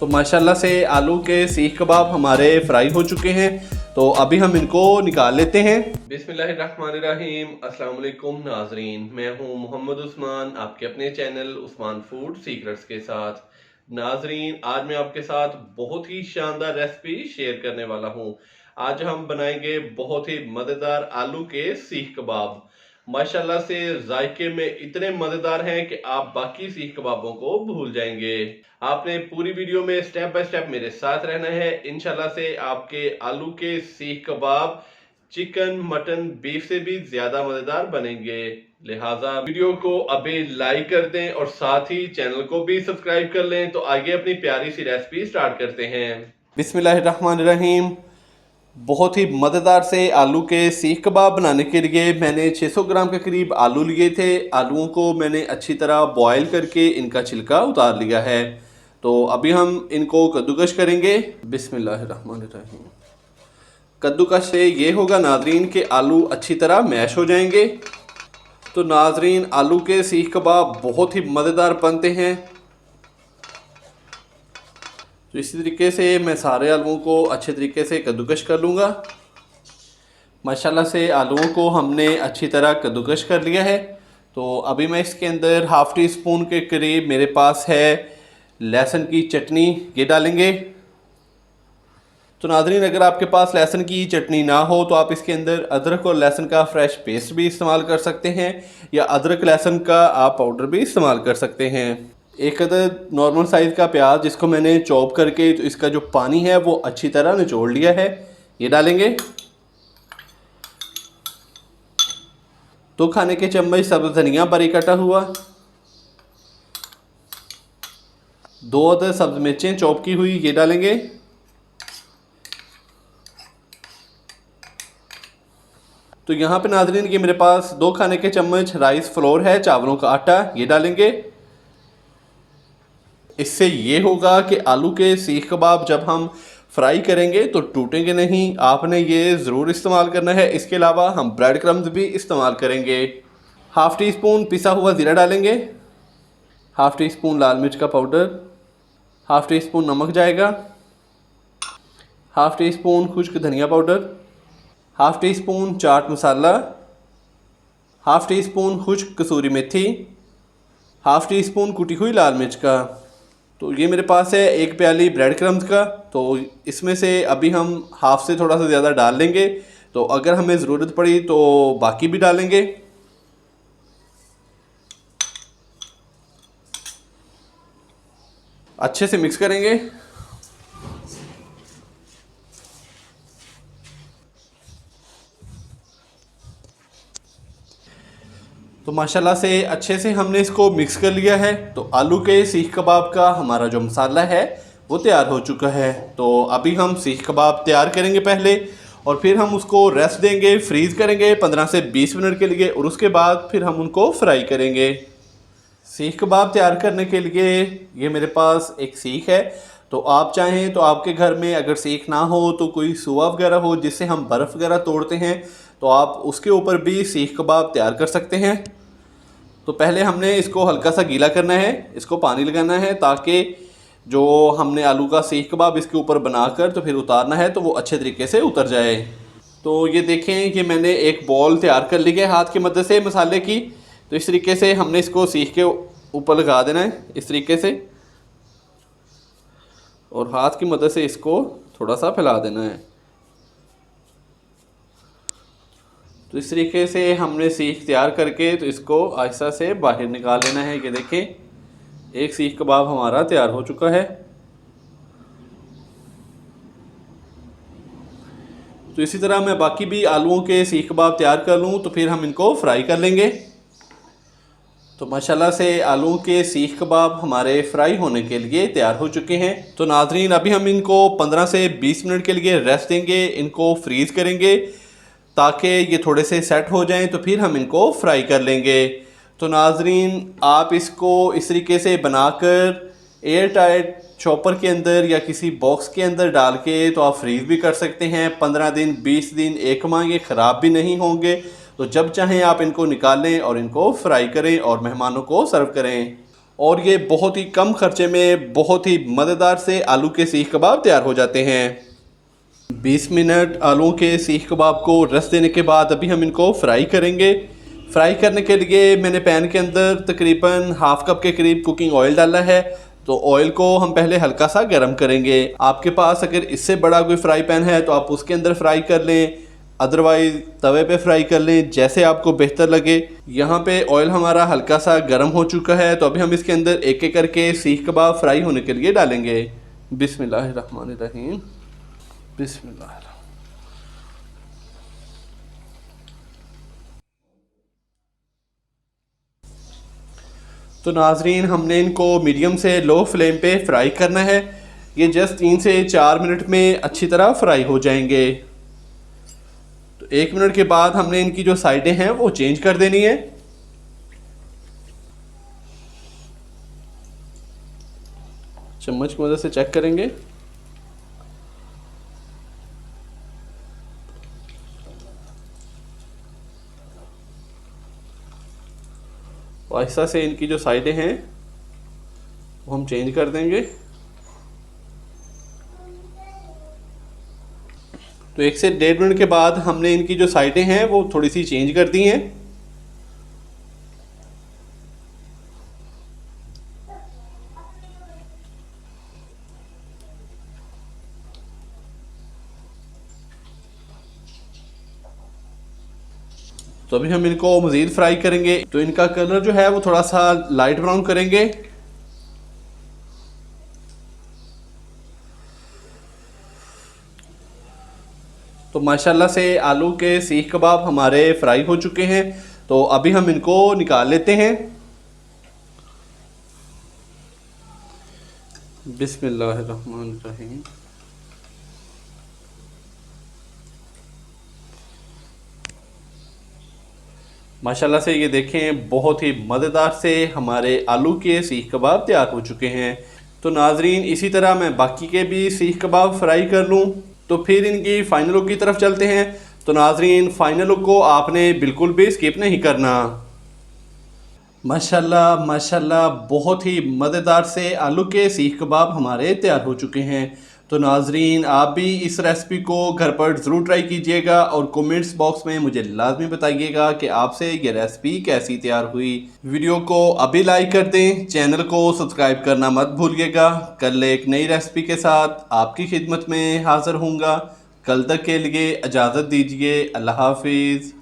तो माशाल्लाह से आलू के सीख कबाब हमारे फ्राई हो चुके हैं, तो अभी हम इनको निकाल लेते हैं। बिस्मिल्लाहिर्रहमानिर्रहीम। अस्सलाम वालेकुम नाजरीन, मैं हूं मोहम्मद उस्मान, आपके अपने चैनल उस्मान फूड सीक्रेट्स के साथ। नाजरीन, आज मैं आपके साथ बहुत ही शानदार रेसिपी शेयर करने वाला हूं। आज हम बनाएंगे बहुत ही मज़ेदार आलू के सीख कबाब। माशाल्लाह से जायके में इतने मज़ेदार हैं कि आप बाकी सीख कबाबों को भूल जाएंगे। आपने पूरी वीडियो में स्टेप बाय स्टेप मेरे साथ रहना है। इंशाल्लाह से आपके आलू के सीख कबाब चिकन, मटन, बीफ से भी ज्यादा मजेदार बनेंगे। लिहाजा वीडियो को अभी लाइक कर दें और साथ ही चैनल को भी सब्सक्राइब कर लें। तो आगे अपनी प्यारी सी रेसिपी स्टार्ट करते हैं। बिस्मिल्लाहिर्रहमानिर्रहीम। बहुत ही मज़ेदार से आलू के सीख कबाब बनाने के लिए मैंने 600 ग्राम के करीब आलू लिए थे। आलूओं को मैंने अच्छी तरह बॉयल करके इनका छिलका उतार लिया है। तो अभी हम इनको कद्दूकश करेंगे। बिस्मिल्लाहिर्रहमानिर्रहीम। कद्दूकश से ये होगा नाजरीन कि आलू अच्छी तरह मैश हो जाएंगे। तो नाजरीन, आलू के सीख कबाब बहुत ही मज़ेदार बनते हैं। तो इसी तरीके से मैं सारे आलूओं को अच्छे तरीके से कद्दूकश कर लूँगा। माशाल्लाह से आलूओं को हमने अच्छी तरह कद्दूकश कर लिया है। तो अभी मैं इसके अंदर हाफ़ टी स्पून के करीब मेरे पास है लहसुन की चटनी, ये डालेंगे। तो नाज़रीन, अगर आपके पास लहसुन की चटनी ना हो तो आप इसके अंदर अदरक और लहसुन का फ्रेश पेस्ट भी इस्तेमाल कर सकते हैं, या अदरक लहसुन का आप पाउडर भी इस्तेमाल कर सकते हैं। एक अदद नॉर्मल साइज़ का प्याज जिसको मैंने चॉप करके तो इसका जो पानी है वो अच्छी तरह निचोड़ लिया है, ये डालेंगे। 2 खाने के चम्मच सब्ज़ धनिया बारीक कटा हुआ, 2 अदद सब्ज़ मिर्चें चॉप की हुई, ये डालेंगे। तो यहाँ पे नाज़रीन ये मेरे पास 2 खाने के चम्मच राइस फ्लोर है, चावलों का आटा, ये डालेंगे। इससे ये होगा कि आलू के सीख कबाब जब हम फ्राई करेंगे तो टूटेंगे नहीं। आपने ये ज़रूर इस्तेमाल करना है। इसके अलावा हम ब्रेड क्रम्स भी इस्तेमाल करेंगे। हाफ़ टी स्पून पिसा हुआ ज़ीरा डालेंगे, हाफ़ टी स्पून लाल मिर्च का पाउडर, हाफ़ टी स्पून नमक जाएगा, हाफ़ टी स्पून खुश्क धनिया powder, half tea spoon chaat masala, half tea spoon खुश्क कसूरी मेथी, हाफ़ टी स्पून कुटी हुई लाल मिर्च का। तो ये मेरे पास है 1 प्याली ब्रेड क्रम्स का। तो इसमें से अभी हम हाफ़ से थोड़ा सा ज़्यादा डाल लेंगे, तो अगर हमें ज़रूरत पड़ी तो बाकी भी डालेंगे। अच्छे से मिक्स करेंगे। तो माशाल्लाह से अच्छे से हमने इसको मिक्स कर लिया है। तो आलू के सीख कबाब का हमारा जो मसाला है वो तैयार हो चुका है। तो अभी हम सीख कबाब तैयार करेंगे पहले, और फिर हम उसको रेस्ट देंगे, फ्रीज़ करेंगे 15 से 20 मिनट के लिए, और उसके बाद फिर हम उनको फ्राई करेंगे। सीख कबाब तैयार करने के लिए ये मेरे पास एक सीख है। तो आप चाहें तो आपके घर में अगर सीख ना हो तो कोई सुआ वगैरह हो जिससे हम बर्फ़ वगैरह तोड़ते हैं, तो आप उसके ऊपर भी सीख कबाब तैयार कर सकते हैं। तो पहले हमने इसको हल्का सा गीला करना है, इसको पानी लगाना है ताकि जो हमने आलू का सीख कबाब इसके ऊपर बनाकर तो फिर उतारना है तो वो अच्छे तरीके से उतर जाए। तो ये देखें कि मैंने एक बॉल तैयार कर ली है हाथ की मदद से मसाले की। तो इस तरीके से हमने इसको सीख के ऊपर लगा देना है, इस तरीके से, और हाथ की मदद से इसको थोड़ा सा फैला देना है। तो इस तरीके से हमने सीख तैयार करके तो इसको आहिस्ता से बाहर निकाल लेना है। ये देखें, एक सीख कबाब हमारा तैयार हो चुका है। तो इसी तरह मैं बाकी भी आलूओं के सीख कबाब तैयार कर लूँ तो फिर हम इनको फ्राई कर लेंगे। तो माशाल्लाह से आलूओं के सीख कबाब हमारे फ्राई होने के लिए तैयार हो चुके हैं। तो नाजरीन, अभी हम इनको 15 से 20 मिनट के लिए रेस्ट देंगे, इनको फ्रीज़ करेंगे ताकि ये थोड़े से सेट हो जाएं, तो फिर हम इनको फ्राई कर लेंगे। तो नाजरीन, आप इसको इस तरीके से बनाकर एयर टाइट चॉपर के अंदर या किसी बॉक्स के अंदर डाल के तो आप फ्रीज़ भी कर सकते हैं। 15 दिन, 20 दिन, 1 माह ये ख़राब भी नहीं होंगे। तो जब चाहें आप इनको निकालें और इनको फ्राई करें और मेहमानों को सर्व करें। और ये बहुत ही कम खर्चे में बहुत ही मज़ेदार से आलू के सीख कबाब तैयार हो जाते हैं। 20 मिनट आलू के सीख कबाब को रस देने के बाद अभी हम इनको फ्राई करेंगे। फ्राई करने के लिए मैंने पैन के अंदर तकरीबन हाफ कप के करीब कुकिंग ऑयल डाला है। तो ऑयल को हम पहले हल्का सा गर्म करेंगे। आपके पास अगर इससे बड़ा कोई फ्राई पैन है तो आप उसके अंदर फ्राई कर लें, अदरवाइज़ तवे पे फ्राई कर लें, जैसे आपको बेहतर लगे। यहाँ पे ऑयल हमारा हल्का सा गर्म हो चुका है तो अभी हम इसके अंदर एक एक करके सीख कबाब फ्राई होने के लिए डालेंगे। बिस्मिल्लाहिर्रहमानिर्रहीम, बिस्मिल्लाह। तो नाजरीन, हमने इनको मीडियम से लो फ्लेम पे फ्राई करना है। ये जस्ट 3 से 4 मिनट में अच्छी तरह फ्राई हो जाएंगे। तो 1 मिनट के बाद हमने इनकी जो साइडें हैं वो चेंज कर देनी है। चम्मच की मदद से चेक करेंगे। आहिस्ता से इनकी जो साइडें हैं वो हम चेंज कर देंगे। तो 1 से 1.5 मिनट के बाद हमने इनकी जो साइडें हैं वो थोड़ी सी चेंज कर दी हैं। तो अभी हम इनको मज़ीद फ्राई करेंगे। तो इनका कलर जो है वो थोड़ा सा लाइट ब्राउन करेंगे। तो माशाल्लाह से आलू के सीख कबाब हमारे फ्राई हो चुके हैं। तो अभी हम इनको निकाल लेते हैं। बिस्मिल्लाहिर्रहमानिर्रहीम। माशाल्लाह से ये देखें, बहुत ही मज़ेदार से हमारे आलू के सीख कबाब तैयार हो चुके हैं। तो नाजरीन, इसी तरह मैं बाकी के भी सीख कबाब फ्राई कर लूँ तो फिर इनकी फ़ाइनल लुक की तरफ चलते हैं। तो नाजरीन, फ़ाइनल लुक को आपने बिल्कुल भी स्किप नहीं करना। माशाल्लाह माशाल्लाह, बहुत ही मज़ेदार से आलू के सीख कबाब हमारे तैयार हो चुके हैं। तो नाजरीन, आप भी इस रेसिपी को घर पर ज़रूर ट्राई कीजिएगा और कमेंट्स बॉक्स में मुझे लाजमी बताइएगा कि आपसे ये रेसिपी कैसी तैयार हुई। वीडियो को अभी लाइक कर दें, चैनल को सब्सक्राइब करना मत भूलिएगा। कल एक नई रेसिपी के साथ आपकी खिदमत में हाज़िर होऊंगा। कल तक के लिए इजाज़त दीजिए। अल्लाह हाफिज़।